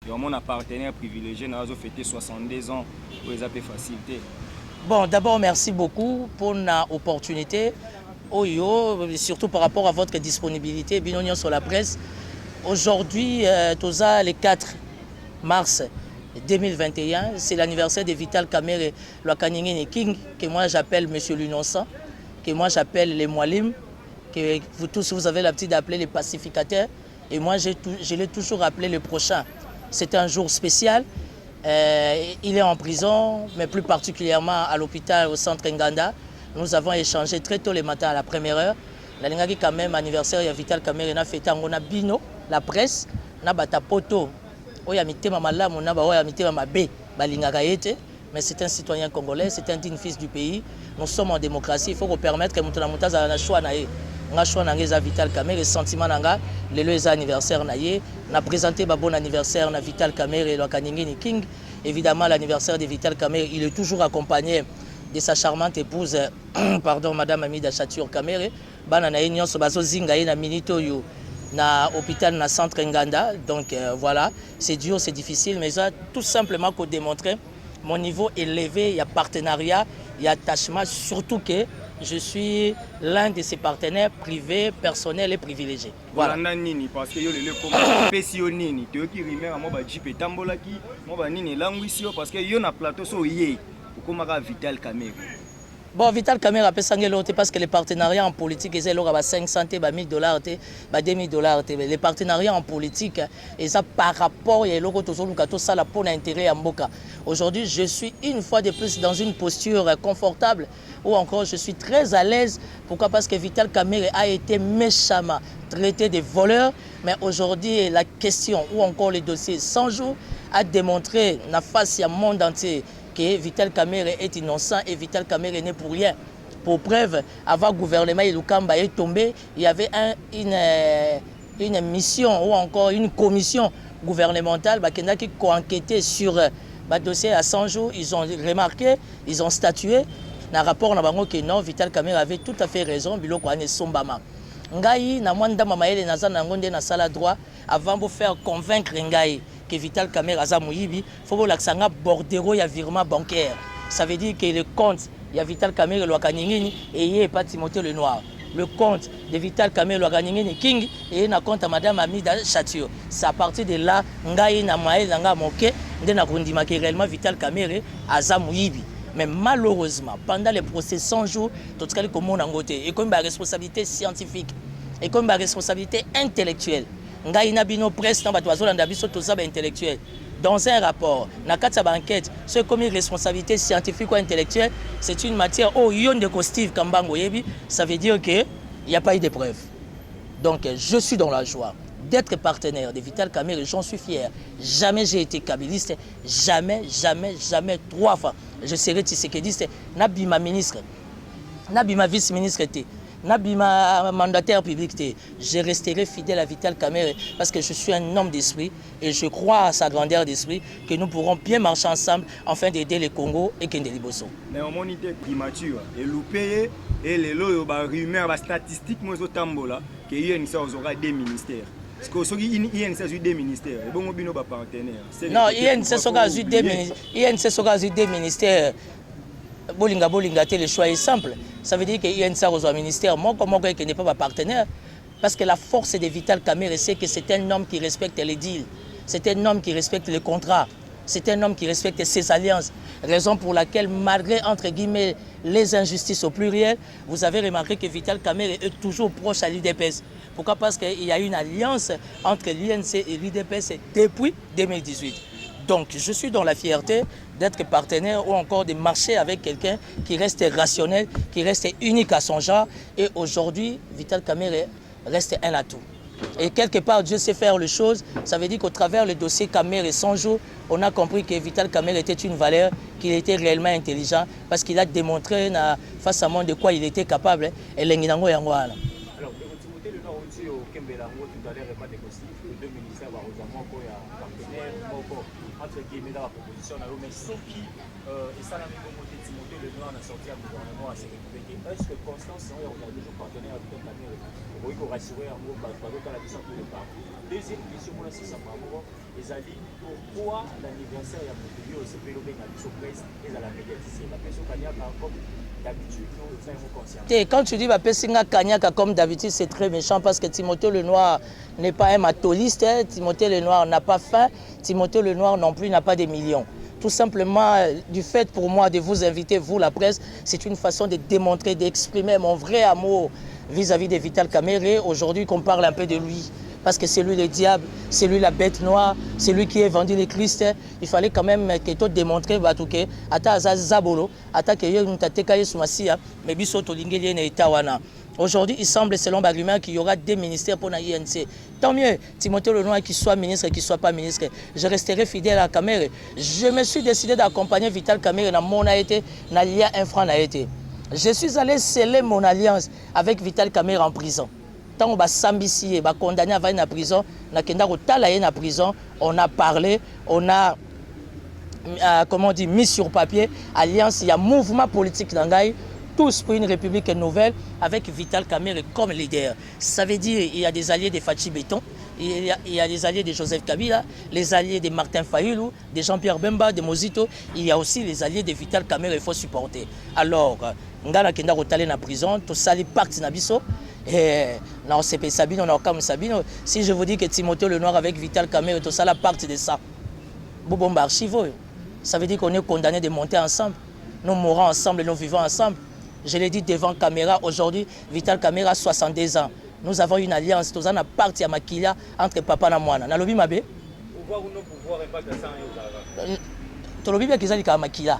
Donc mon partenaire privilégié n'a pas fêté 62 ans pour les appeler facilité. Bon, d'abord, merci beaucoup pour l'opportunité. Surtout par rapport à votre disponibilité, Binonion sur la presse. Aujourd'hui, le 4 mars 2021, c'est l'anniversaire de Vital Kamerhe Lwakanyingene King, que moi j'appelle Monsieur l'Innocent, que moi j'appelle les Mwalim, que vous tous vous avez l'habitude d'appeler les pacificateurs, et moi je l'ai toujours appelé le prochain. C'est un jour spécial. Il est en prison, mais plus particulièrement à l'hôpital au centre Nganda. Nous avons échangé très tôt le matin à la première heure. La lingaki quand même anniversaire de Vital Kamerhe na fêté ngona bino la presse na bata poto oya mitema malamu na ba oya mitema mabe balingaka yete, mais c'est un citoyen congolais, c'est un digne fils du pays. Nous sommes en démocratie, il faut permettre que mutuna mutaza na choix na ye. Nga choix na ngeza Vital Kamerhe sentiment nanga lelo eza anniversaire na ye na présenté ba bon anniversaire na Vital Kamerhe Lwakanyingene King. Évidemment l'anniversaire de Vital Kamerhe, il est toujours accompagné de sa charmante épouse, pardon, Madame Amida Chatur Kamerhe. Bana na nyonso bazo zinga ye na minito yo na hôpital na centre Nganda. Donc voilà, c'est dur, c'est difficile, mais ça tout simplement pour démontrer mon niveau élevé, il y a partenariat, il y a attachement, surtout que je suis l'un de ses partenaires privés, personnels et privilégiés. Voilà. Parce que yo nini, tu qui rimer moi ba jipe tambolaki, moi ba nini langwisio parce que yo na plateau so yé, comme Vital Kamerhe. Bon, Vital Kamerhe a pesangé l'autre parce que les partenariats en politique, ils ont 500, 1000 dollars, 2000 dollars. Les partenariats en politique, ils ont par rapport à l'autre, pour l'intérêt à Mboka. Aujourd'hui, je suis une fois de plus dans une posture confortable ou encore je suis très à l'aise. Pourquoi? Parce que Vital Kamerhe a été méchamment traité de voleur. Mais aujourd'hui, la question ou encore le dossier 100 jours a démontré la face au monde entier que Vital Kamerhe est innocent et Vital Kamerhe n'est pour rien. Pour preuve, avant le gouvernement Ilukamba est tombé, il y avait une mission ou encore une commission gouvernementale qui a enquêté sur le dossier à 100 jours. Ils ont remarqué, ils ont statué. Dans le rapport, que non, Vital Kamerhe avait tout à fait raison. Biloko ane sombama. Ngai na mwanda mamaele na zana ngonde na sala droit avant de faire convaincre Ngai que Vital Kamerhe aza muyibi, faut que l'accent bordero ya virement bancaire. Ça veut dire que le compte il y a Vital Kamerhe Lwakanyingene et il n'y a pas Timothée le Noir. Le compte de Vital Kamerhe Lwakanyingene King et il y a un compte à Madame Amida Chatur. C'est à partir de là, Ngai na maele nga moke, ndena kundima que réellement Vital Kamerhe aza muyibi. Mais malheureusement, pendant les procès 100 jours, tout ce qui est côté, et comme la responsabilité scientifique, et comme la responsabilité intellectuelle, ngai na bino presse na bato bazolanda biso tozaba intellectuel. Dans un rapport, na kati ya enquête, ce comme une responsabilité scientifique ou intellectuelle, c'est une matière où yon de Steve Kambango yebi, ça veut dire que il n'y a pas eu de preuves. Donc je suis dans la joie d'être partenaire de Vital Kamerhe, j'en suis fier. Jamais j'ai été kabiliste, jamais, jamais, jamais, 3 fois. Je serai tissékédiste, n'abima ministre, n'abima vice-ministre, n'abima mandataire public. Je resterai fidèle à Vital Kamerhe parce que je suis un homme d'esprit et je crois à sa grandeur d'esprit que nous pourrons bien marcher ensemble afin d'aider le Congo et Kende Liboso. Mais on monite primature et loupé et les lois, rumeurs, statistiques, moi, tambola, que l'INSA aura des ministères. Parce que l'INSA a eu des ministères. Et bon, on partenaire. Non, l'INSA a eu des ministères. Bolinga, le choix est simple. Ça veut dire que l'INSA a un ministère. Moi, comment qu'il n'est pas partenaire? Parce que la force de Vital Kamerhe, c'est que c'est un homme qui respecte les deals. C'est un homme qui respecte les contrats. C'est un homme qui respecte ses alliances. Raison pour laquelle, malgré, entre guillemets, les injustices au pluriel, vous avez remarqué que Vital Kamerhe est toujours proche à l'UDPS. Pourquoi? Parce qu'il y a une alliance entre l'INC et l'UDPS depuis 2018. Donc, je suis dans la fierté d'être partenaire ou encore de marcher avec quelqu'un qui reste rationnel, qui reste unique à son genre. Et aujourd'hui, Vital Kamerhe reste un atout. Et quelque part, Dieu sait faire les choses. Ça veut dire qu'au travers le dossier Kamerhe 100 jours, on a compris que Vital Kamerhe était une valeur, qu'il était réellement intelligent, parce qu'il a démontré face à moi de quoi il était capable. Et l'enginango yangwana. Alors, Timothée le Nord aussi au Kembelango, tout à l'heure, il n'y a pas de possible. Les deux ministères vont rejoindre un partenaire, entre guillemets, dans la proposition. Mais ceux qui, et ça, Timothée le Nord a sorti un gouvernement à se retrouver. Est-ce que Constance, on a toujours partenaire avec Vital Kamerhe? Oui, pour rassurer un mot, par la mission de départ. Deuxième question, moi, c'est ça, par rapport, ezali pourquoi l'anniversaire ya moto yo osepeli obenga biso presse ezala médiatisé bapesi okaniaka comme d'habitude oza yango conscient. Quand tu dis Bapesinga Kanyaka comme d'habitude, c'est très méchant parce que Timothée Lenoir n'est pas un matoliste. Hein. Timothée Lenoir n'a pas faim. Timothée Lenoir non plus n'a pas des millions. Tout simplement, du fait pour moi de vous inviter, vous la presse, c'est une façon de démontrer, d'exprimer mon vrai amour vis-à-vis de Vital Kamerhe. Aujourd'hui qu'on parle un peu de lui. Parce que c'est lui le diable, c'est lui la bête noire, c'est lui qui a vendu les Christ. Il fallait quand même que tu démontres que ata zabolo, ata que yo ntateka yesu masia, mais biso to lingeli na itawana. Aujourd'hui, il semble selon Baglumer qu'il y aura des ministères pour la INC. Tant mieux, Timothée Lenoir qu'il soit ministre et qu'il ne soit pas ministre. Je resterai fidèle à Kamerhe. Je me suis décidé d'accompagner Vital Kamerhe dans mon été, dans l'IA un franc été. Je suis allé sceller mon alliance avec Vital Kamerhe en prison. Tant que Sambisi est condamné à aller en prison, en prison, on a parlé, on a comment dire, mis sur papier alliance, il y a mouvement politique dans Gaï, tous pour une république nouvelle avec Vital Kamerhe comme leader. Ça veut dire qu'il y a des alliés de Fachi Béton, il y a des alliés de Joseph Kabila, les alliés de Martin Fayulu, de Jean-Pierre Bemba, de Mozito, il y a aussi les alliés de Vital Kamerhe, il faut supporter. Alors, Ngana Kenda Rotale en prison, tout ça, les partis Nabiso. Non, c'est pas Sabine, on a comme Sabine. Si je vous dis que Timothée Lenoir avec Vital Kamerhe, tout ça, la partie de ça. Boubomba archivo. Ça veut dire qu'on est condamné de monter ensemble. Nous mourons ensemble, nous vivons ensemble. Je l'ai dit devant caméra, aujourd'hui, Vital Kamerhe a 62 ans. Nous avons une alliance, tout ça, la partie à Makila entre papa et moi. Nalobi Mabé. Pouvoir ou non pouvoir, impact de ça, Tolobi bien qu'ils ont Makila.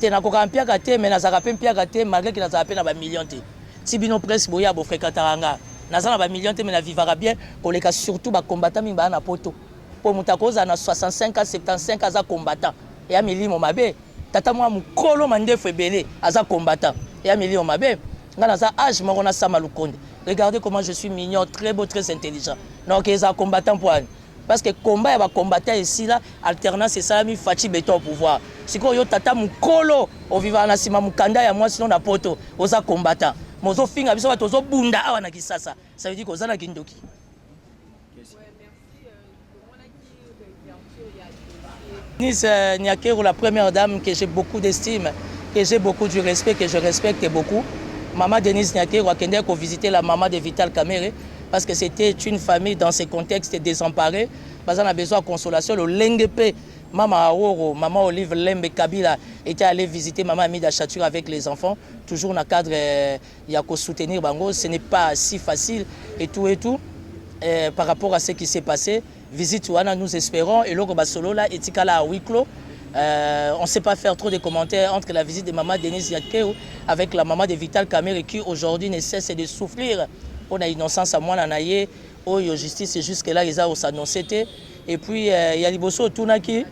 Tu n'as qu'un pied à terre, mais tu n'as pas un pied malgré qu'il a un million. Si bino presse boya bo fréquentaranga nazana ba million te mais na vivra bien pour les cas surtout ba combattant mi ba na poto pour mutakoza na 65 à 75 à combattant et a milimo mabe tata moi mukolo mandefu ebele aza combattant et a milimo mabe ngana za âge moko na sama lukonde. Regardez comment je suis mignon, très beau, très intelligent. Donc ils sont combattants pour parce que combat va combattre ici là alternance c'est ça mi Fachi Béton au pouvoir. Siko yo tata mukolo o vivra na sima mukanda ya moi sinon na poto oza combattant. Mozo finga biso tozo bunda awa na kisasa. Ça veut dire qu'on a kindoki. Nice Nyakero, la première dame que j'ai beaucoup d'estime, que j'ai beaucoup du respect, que je respecte beaucoup. Maman Denise Nyakero a kende visiter la maman de Vital Kamerhe parce que c'était une famille dans ces contextes désemparés. Parce qu'on a besoin de consolation. Le Lengepe, maman Aoro, maman Olive Lembe Kabila était allée visiter maman Amida Chature avec les enfants. Toujours dans le cadre, il y a qu'à soutenir Bango. Ce n'est pas si facile et tout et tout. Par rapport à ce qui s'est passé, visite Ouana, nous espérons. Et l'autre Basolo là, Etikala à huis clos. On ne sait pas faire trop de commentaires entre la visite de maman Denise Nyakero avec la maman de Vital Kamerhe qui aujourd'hui ne cesse de souffrir. On a innocence à moi, Nanaye. Oh, justice, jusque-là, ils ont annoncé. Et puis, il y a Liboso Tunaki.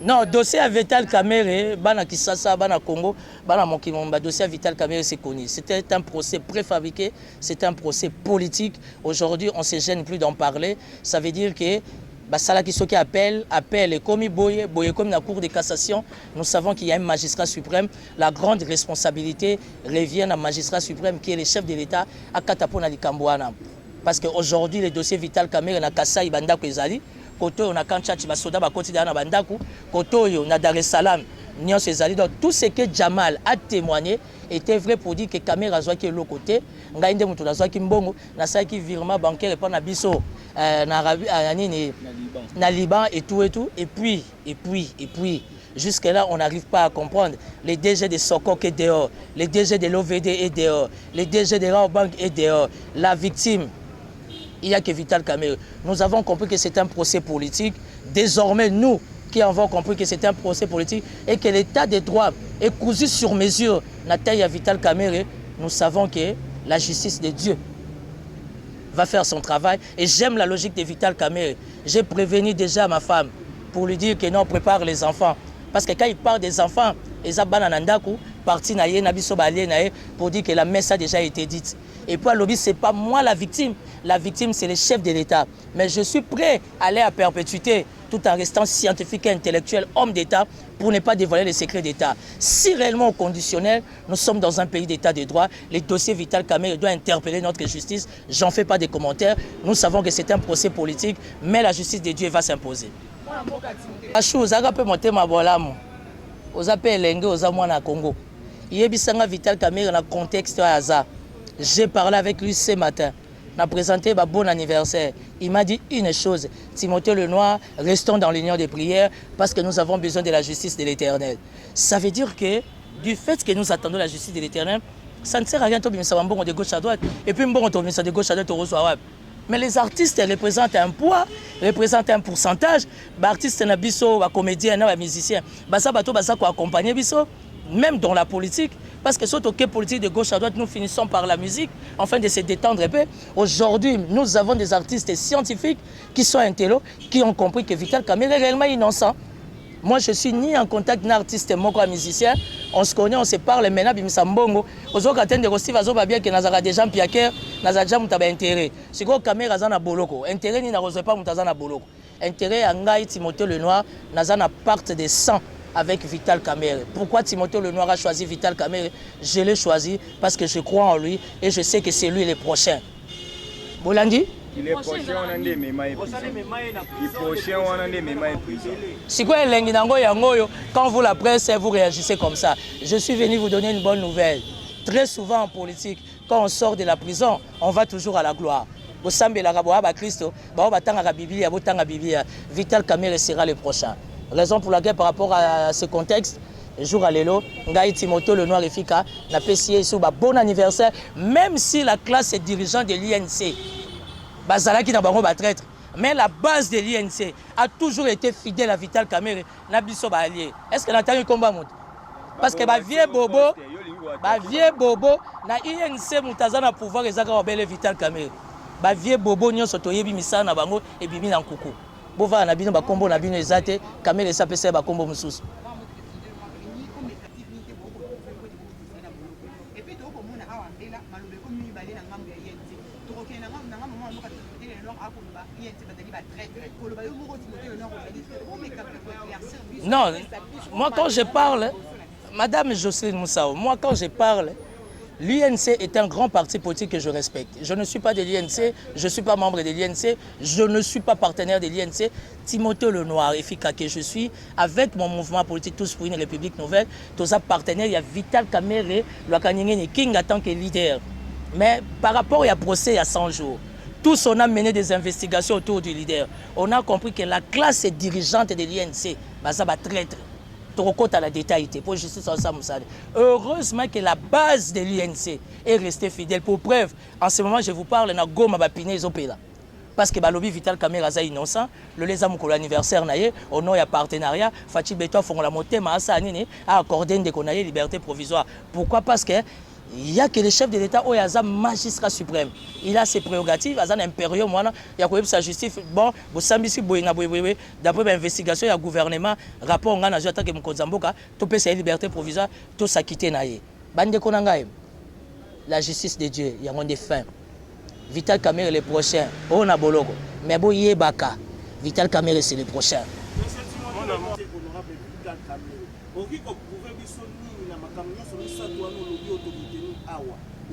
Non, dossier à Vital Kamerhe, Bana Kisasa, Bana Congo, Bana Mokimomba, dossier à Vital Kamerhe, c'est connu. C'était un procès préfabriqué, c'était un procès politique. Aujourd'hui, on ne se gêne plus d'en parler. Ça veut dire que Basala qui appelle, et comme Boye comme la Cour de cassation, nous savons qu'il y a un magistrat suprême. La grande responsabilité revient à un magistrat suprême qui est le chef de l'État à Katapona Likambouana. Parce qu'aujourd'hui, le dossier Vital Kamerhe na Kassai Bandako Ezali, Koto on a Kanchachi Basoda Bakoti Dana Bandaku, Koto on a Dar es Salaam, Nyon Ezali. Donc tout ce que Jamal a témoigné était vrai pour dire que Kamerhe a joué qui est l'autre côté. Ngaïnde Moutou a joué qui mbongo, na sa qui virement bancaire et pas na biso, na Liban et tout. Et puis, jusque-là, on n'arrive pas à comprendre. Les DG de Sokok est dehors, les DG de l'OVD est dehors, les DG de Raobank est dehors. La victime, il n'y a que Vital Kamerhe. Nous avons compris que c'est un procès politique. Désormais, nous qui avons compris que c'est un procès politique et que l'état des droits est cousu sur mesure, Nathalie Vital Kamerhe, nous savons que la justice de Dieu va faire son travail. Et j'aime la logique de Vital Kamerhe. J'ai prévenu déjà ma femme pour lui dire que non, on prépare les enfants. Parce que quand il parle des enfants, ils ont parti pour dire que la messe a déjà été dite. Et puis à l'objet, ce n'est pas moi la victime. La victime, c'est le chef de l'État. Mais je suis prêt à aller à perpétuité. tout en restant scientifique et intellectuel, homme d'État, pour ne pas dévoiler les secrets d'État. Si réellement au conditionnel, nous sommes dans un pays d'État de droit, les dossiers Vital Kamerhe doivent interpeller notre justice. J'en fais pas de commentaires. Nous savons que c'est un procès politique, mais la justice de Dieu va s'imposer. Vous avez monté ma bolamo. Vous avez l'engue aux amours na Congo. Il y a Vital Kamerhe dans le contexte de hasard. J'ai parlé avec lui ce matin. On a présenté un bon anniversaire. Il m'a dit une chose, Timothée Lenoir, restons dans l'union des prières parce que nous avons besoin de la justice de l'Éternel. Ça veut dire que du fait que nous attendons la justice de l'Éternel, ça ne sert à rien de gauche à droite. Et puis de gauche à droite. Mais les artistes représentent un poids, représentent un pourcentage. Les artistes, les comédiens, les musiciens, ils accompagner même dans la politique. Parce que surtout que politique de gauche à droite, nous finissons par la musique, afin de se détendre un peu. Aujourd'hui, nous avons des artistes scientifiques qui sont intello, qui ont compris que Vital Kamerhe est réellement innocent. Moi, je suis ni en contact d'un artiste, moi, un musicien. On se connaît, on se parle, maintenant, bimisa mbongo. Aux autres, quand on Steve Azo, bien que nous des gens piaqueurs, nous avons déjà intérêt. C'est quoi Kamerhe Azana Boloko? Intérêt, ni n'a pas Moutazana Boloko. Intérêt à Ngaï Timothée Lenoir, nous avons part de sang avec Vital Kamerhe. Pourquoi Timothée Lenoir a choisi Vital Kamerhe? Je l'ai choisi parce que je crois en lui et je sais que c'est lui le prochain. Bolandi? Il est prochain, on a des mémailles. Il est prochain, on a des mémailles. Si quoi quand vous la presse, vous réagissez comme ça. Je suis venu vous donner une bonne nouvelle. Très souvent en politique, quand on sort de la prison, on va toujours à la gloire. Vital Kamerhe sera le prochain. Raison pour laquelle, par rapport à ce contexte, jour à l'élo, Ngaï Timothée Lenoir Efika n'a pas essayé sur un bon anniversaire, même si la classe est dirigeante de l'INC. Bazala qui n'a pas traître. Mais la base de l'INC a toujours été fidèle à Vital Kamerhe, Nabiso allié. Est-ce que l'entend un combat? Parce que vieux bobo, na INC Moutazana pouvoir et Zaka Obele Vital Kamerhe. Vieux bobo nyon sotoyebi misana na bango et bimi na nkuku. Bova na bino ba kombo na bino ezate Kamerhe sa pesa ba kombo mususu. Non, moi quand je parle, Madame Jocelyne Moussao, moi quand je parle, l'INC est un grand parti politique que je respecte. Je ne suis pas de l'INC, je ne suis pas membre de l'INC, je ne suis pas partenaire de l'INC. Timothée Lenoir, efficace que je suis, avec mon mouvement politique Tous pour une République Nouvelle, tous les partenaires, il y a Vital Kamerhe, le King en tant que leader. Mais par rapport à procès il y a 100 jours, tous on a mené des investigations autour du leader. On a compris que la classe dirigeante de l'INC, ça va traître. À la détaillité pour justice ensemble. Heureusement que la base de l'INC est restée fidèle. Pour preuve, en ce moment, je vous parle, na goma bapiné izopela. Parce que balobi Vital Kamerhe est innocent, le les amours l'anniversaire naie, au nom ya partenariat, Fatih Beto font la montée, ma asa anine, a accordé une déconaille liberté provisoire. Pourquoi? Parce que il n'y a que le chef de l'État où il y a un magistrat suprême. Il a ses prérogatives, il y a un impérium, il y a sa justice. Bon, d'après l'investigation, il y a un gouvernement, rapport, on a attaqué tout peut sa liberté provisoire, tout ça quitté. La justice de Dieu, il y a des fins. Vital Kamerhe est le prochain. On a bologo. Mais bon, il y a Baka. Vital Kamerhe c'est le prochain.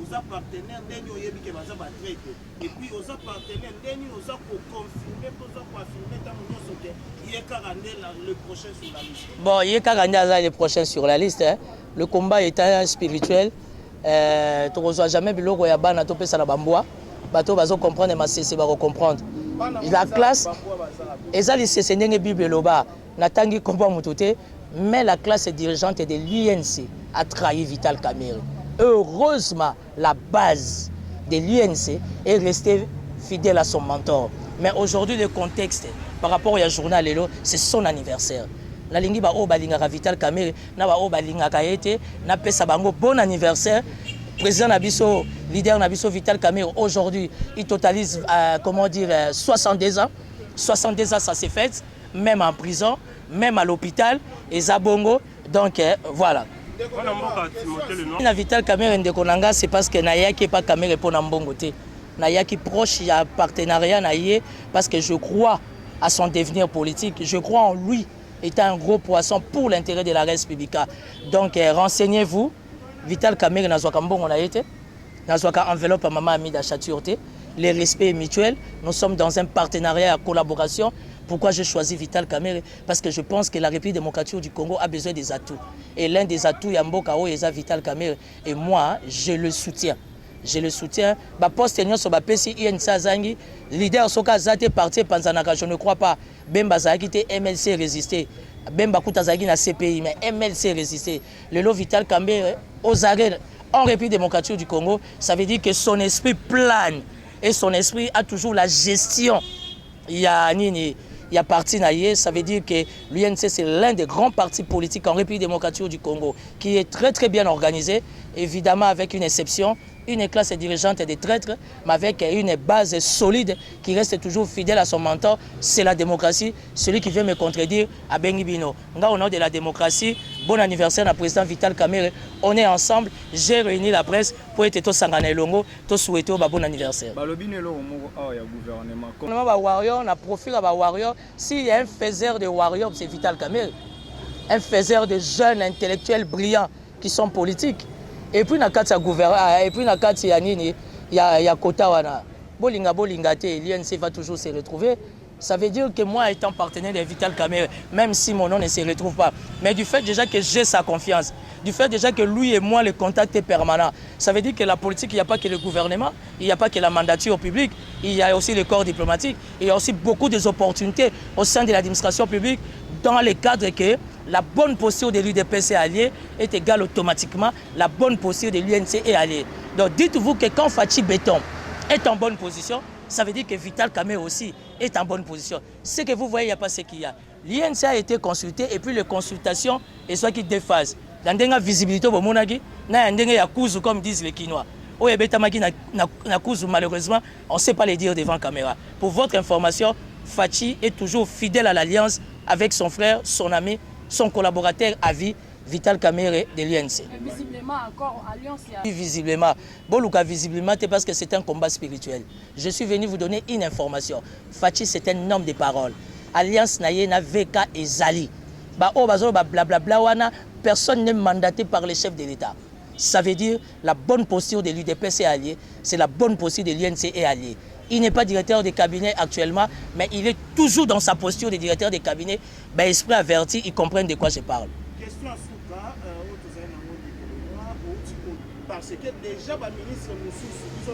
Aux partenaires dernier oyebi ke baza ba traite et puis aux partenaires dernier oza ko confirmer poza ko affirmer tant nyonso ke Yekarandé le prochain sur la liste. Bon, Yekarandé est le prochain sur la liste. Hein. Le combat est spirituel. Tu reçois jamais biloko ya bana to pesa na bamboa. Bato bazo comprendre ma cesse ba comprendre. La classe ezali cesse ndenge Bible loba na tangi combat mutote mais la classe dirigeante de l'INC a trahi Vital Kamerhe. Heureusement, la base de l'INC est restée fidèle à son mentor. Mais aujourd'hui, le contexte, par rapport au journal, c'est son anniversaire. La lingi ba o balinga Vital Kamerhe, na ba o balinga kaete, na pesa bango bon anniversaire. Président Nabiso, leader Nabiso Vital Kamerhe, aujourd'hui, il totalise, 62 ans. 62 ans, ça s'est fait, même en prison, même à l'hôpital, et Zabongo. Donc, voilà. Na Vital Kamerhe ndekonanga c'est parce que nayaki pas Kamerhe pour Nambongo te nayaki proche ya partenariat naie parce que je crois à son devenir politique. Je crois en lui étant un gros poisson pour l'intérêt de la res publica. Donc renseignez-vous. Vital Kamerhe nazwaka mbongo na été. Nazwaka enveloppe à maman Amida Chatureté. Le respect est mutuel. Nous sommes dans un partenariat, collaboration. Pourquoi j'ai choisi Vital Kamerhe? Parce que je pense que la République démocratique du Congo a besoin des atouts. Et l'un des atouts, Yamboka Oeza Vital Kamerhe. Et moi, je le soutiens. Je le soutiens. Poste sur PCI INSA Zangi, leader Soka Zate parti Panzanaka, je ne crois pas. Bemba Zaki MLC résisté. Bemba Kuta Zagi na CPI, mais MLC résisté. Le lot Vital Kamerhe aux arènes en République démocratique du Congo, ça veut dire que son esprit plane et son esprit a toujours la gestion. Il y a parti naïe, ça veut dire que l'UNC c'est l'un des grands partis politiques en République démocratique du Congo qui est très très bien organisé, évidemment avec une exception, une classe dirigeante des traîtres, mais avec une base solide qui reste toujours fidèle à son mentor, c'est la démocratie. Celui qui veut me contredire, à Bengibino. Au nom de la démocratie, bon anniversaire à président Vital Kamerhe. On est ensemble, j'ai réuni la presse pour être tous sangana longo, tous souhaiter bon anniversaire. Warrior, on a profil à Warrior. S'il y a un faiseur de Warrior, c'est Vital Kamerhe. Un faiseur de jeunes intellectuels brillants qui sont politiques. Et puis, na kati ya gouvernement, et puis na kati ya nini, ya kota wana. Bolinga te, l'UNC va toujours se retrouver. Ça veut dire que moi, étant partenaire de Vital Kamerhe, même si mon nom ne se retrouve pas, mais du fait déjà que j'ai sa confiance, du fait déjà que lui et moi, le contact est permanent, ça veut dire que la politique, il n'y a pas que le gouvernement, il n'y a pas que la mandature publique, il y a aussi le corps diplomatique, il y a aussi beaucoup d'opportunités au sein de l'administration publique dans le cadre que la bonne posture de l'UDPS allié est égale automatiquement la bonne posture de l'UNC est alliée. Donc dites-vous que quand Fachi Béton est en bonne position, ça veut dire que Vital Kamerhe aussi est en bonne position. Ce que vous voyez, il n'y a pas ce qu'il y a. L'UNC a été consulté et puis les consultations, et soit qui déphasent. Dans la visibilité, comme disent les Quinois. Malheureusement, on ne sait pas les dire devant la caméra. Pour votre information, Fachi est toujours fidèle à l'alliance avec son frère, son ami, son collaborateur à vie, Vital Kamerhe de l'UNC. Visiblement encore, alliance. Visiblement. Boluka visiblement, c'est parce que c'est un combat spirituel. Je suis venu vous donner une information. Fachi, c'est un homme de parole. Alliance Naye na VK et Zali. Personne n'est mandaté par les chefs de l'État. Ça veut dire la bonne posture de l'UDPS est alliée, c'est la bonne posture de l'UNC est alliée. Il n'est pas directeur de cabinet actuellement, mais il est toujours dans sa posture de directeur de cabinet. Esprit averti, ils comprennent de quoi je parle. Question à Souka, parce que déjà, le ministre Moussous, ils ont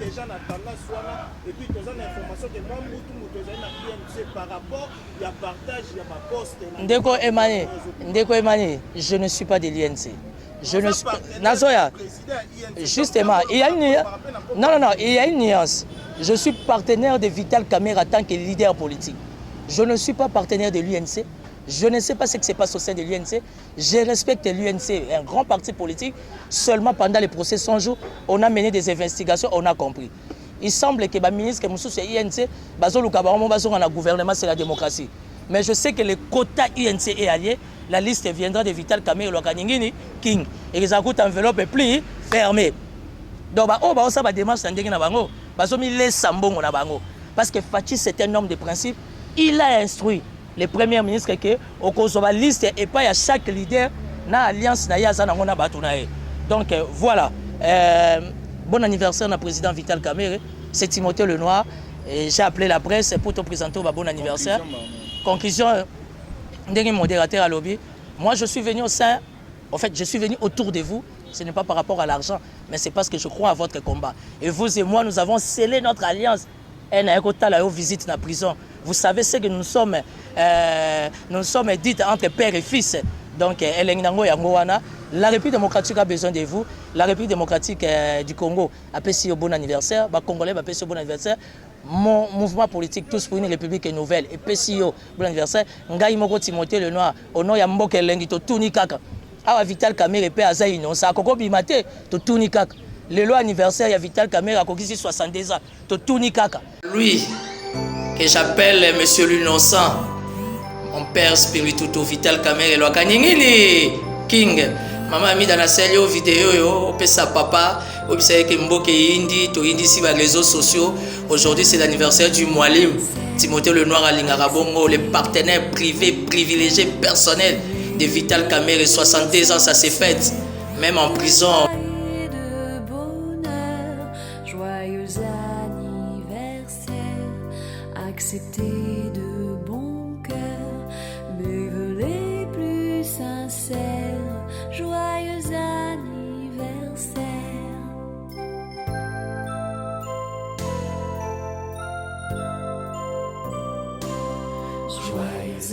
déjà dans la tendance, et puis ils ont l'information que moi, par rapport à la partage, il y a ma poste. Ndeko Emani, je ne suis pas de l'UNC. Je ne suis Nazoya. Justement, il y a une il y a une nuance. Je suis partenaire de Vital Kamerhe en tant que leader politique. Je ne suis pas partenaire de l'UNC. Je ne sais pas ce qui se passe au sein de l'UNC. Je respecte l'UNC, un grand parti politique. Seulement pendant les procès 100 jours, on a mené des investigations, on a compris. Il semble que le ministre Moussous et l'UNC, le gouvernement, c'est la démocratie. Mais je sais que le quota UNC est allié. La liste viendra de Vital Kamerhe, Lokaningini, King. Et les enveloppes est plus fermée. Donc, ça va démarche parce que Fachi, c'est un homme de principe. Il a instruit le premier ministre que la liste et pas à chaque leader dans l'alliance. Donc voilà. Bon anniversaire au président Vital Kamerhe. C'est Timothée Lenoir. J'ai appelé la presse pour te présenter un bon anniversaire. Conclusion, modérateur à lobby. Moi, je suis venu au sein. En fait, je suis venu autour de vous. Ce n'est pas par rapport à l'argent, mais c'est parce que je crois à votre combat. Et vous et moi, nous avons scellé notre alliance. Visite la prison. Vous savez ce que nous sommes dits entre père et fils. Donc, la République démocratique a besoin de vous. La République démocratique du Congo a apprécié un bon anniversaire. Les Congolais ont apprécié un bon anniversaire. Mon mouvement politique, tous pour une République nouvelle, et PCO, bon anniversaire. Ngai Moko Timothée Lenoir, au nom de Mboke Lengito Tunikaka. Awa Vital Kamerhe pe azayi non ça koko bimate to tuni kaka. Le lo anniversaire ya Vital Kamerhe a kokisi 62 ans to tuni kaka. Lui que j'appelle monsieur l'innocent, mon père spirituel Vital Kamerhe lo kaningini King. Maman a mis dans la salle yo vidéo yo, pesa papa, vous savez que Mboke Indi, to Indi sur les réseaux sociaux. Aujourd'hui c'est l'anniversaire du Mwalim. Timothée Lenoir à Lingarabongo, les partenaires privés, privilégiés, personnels de Vital Kamerhe, 62 ans, ça s'est fait, même en prison. De bonheur, joyeux anniversaire, acceptez de bon cœur, mes vœux les plus sincères, joyeux anniversaire. Joyeux